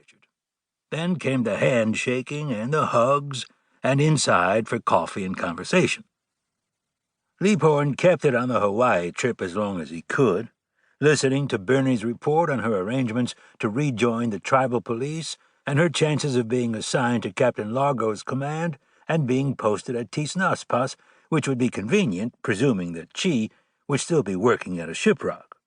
Richard. Then came the handshaking and the hugs, and inside for coffee and conversation. Leaphorn kept it on the Hawaii trip as long as he could, listening to Bernie's report on her arrangements to rejoin the tribal police and her chances of being assigned to Captain Largo's command and being posted at Tisnaspas, which would be convenient, presuming that Chi would still be working at a shiprock.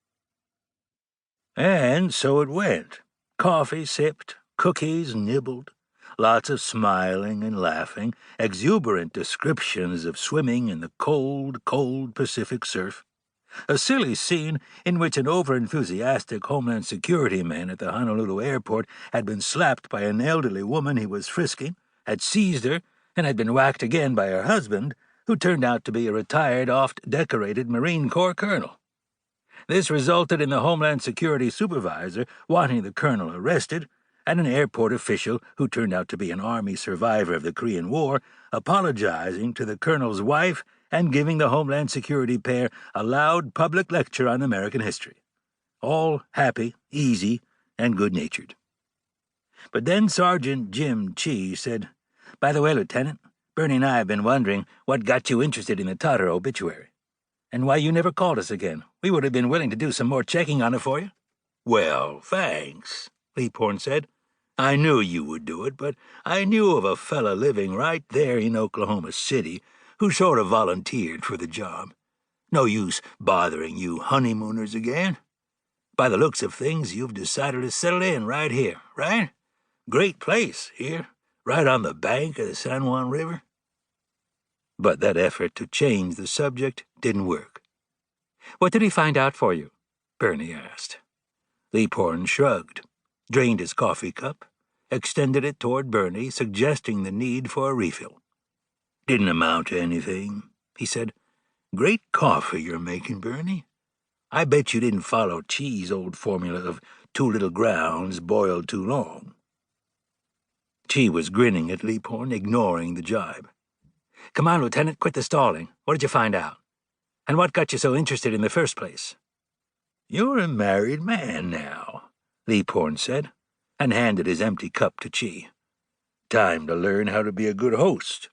And so it went. Coffee sipped, cookies nibbled, lots of smiling and laughing, exuberant descriptions of swimming in the cold, cold Pacific surf, a silly scene in which an over-enthusiastic Homeland Security man at the Honolulu airport had been slapped by an elderly woman he was frisking, had seized her, and had been whacked again by her husband, who turned out to be a retired, oft-decorated Marine Corps colonel. This resulted in the Homeland Security supervisor wanting the colonel arrested, and an airport official, who turned out to be an Army survivor of the Korean War, apologizing to the colonel's wife and giving the Homeland Security pair a loud public lecture on American history. All happy, easy, and good-natured. But then Sergeant Jim Chi said, "By the way, Lieutenant, Bernie and I have been wondering what got you interested in the Totter obituary, and why you never called us again. We would have been willing to do some more checking on it for you." "Well, thanks," Leaphorn said. "I knew you would do it, but I knew of a fella living right there in Oklahoma City who sort of volunteered for the job. No use bothering you honeymooners again. By the looks of things, you've decided to settle in right here, right? Great place here, right on the bank of the San Juan River." But that effort to change the subject didn't work. "What did he find out for you?" Bernie asked. Leaphorn shrugged, drained his coffee cup, extended it toward Bernie, suggesting the need for a refill. "Didn't amount to anything," he said. "Great coffee you're making, Bernie. I bet you didn't follow Chi's old formula of too little grounds boiled too long." Chi was grinning at Leaphorn, ignoring the jibe. "Come on, Lieutenant, quit the stalling. What did you find out? And what got you so interested in the first place?" "You're a married man now," Leaphorn said, and handed his empty cup to Chi. "Time to learn how to be a good host."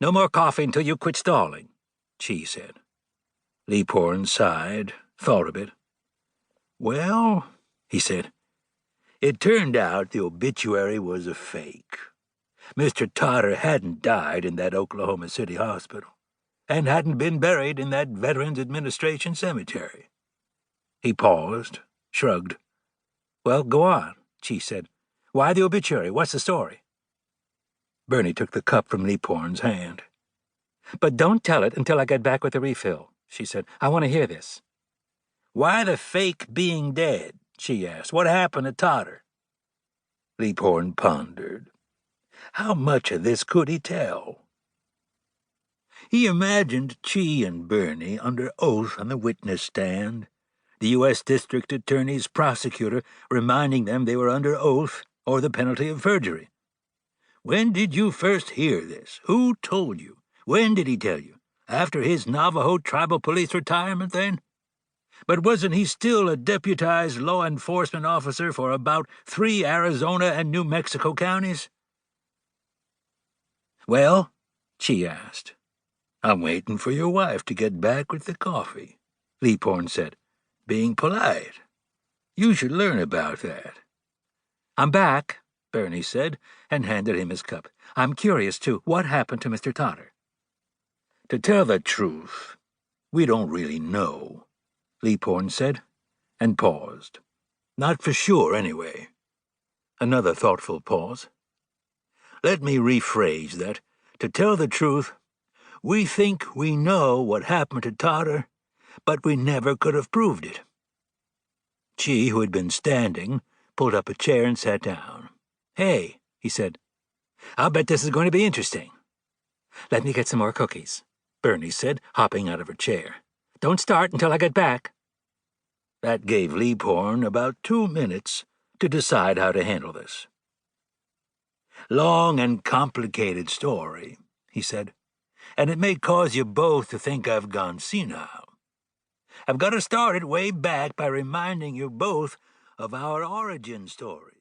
"No more coffee until you quit stalling," Chi said. Leaphorn sighed, thought a bit. "Well," he said, "it turned out the obituary was a fake. Mr. Totter hadn't died in that Oklahoma City hospital, and hadn't been buried in that Veterans Administration cemetery." He paused, shrugged. "Well, go on," Chi said. "Why the obituary? What's the story?" Bernie took the cup from Leaphorn's hand. "But don't tell it until I get back with the refill," she said. "I want to hear this." "Why the fake being dead?" she asked. "What happened to Totter?" Leaphorn pondered. How much of this could he tell? He imagined Chi and Bernie under oath on the witness stand, the U.S. District Attorney's prosecutor reminding them they were under oath or the penalty of perjury. "When did you first hear this? Who told you? When did he tell you? After his Navajo Tribal Police retirement, then? But wasn't he still a deputized law enforcement officer for about 3 Arizona and New Mexico counties?" "Well?" Chi asked. "I'm waiting for your wife to get back with the coffee," Leaphorn said, being polite. "You should learn about that." "I'm back," Bernie said, and handed him his cup. "I'm curious, too. What happened to Mr. Totter?" "To tell the truth, we don't really know," Leaphorn said, and paused. "Not for sure, anyway." Another thoughtful pause. "Let me rephrase that. To tell the truth, we think we know what happened to Totter, but we never could have proved it." Chi, who had been standing, pulled up a chair and sat down. "Hey," he said, "I'll bet this is going to be interesting." "Let me get some more cookies," Bernie said, hopping out of her chair. "Don't start until I get back." That gave Leaphorn about 2 minutes to decide how to handle this. "Long and complicated story," he said, "and it may cause you both to think I've gone senile. I've got to start it way back by reminding you both of our origin story.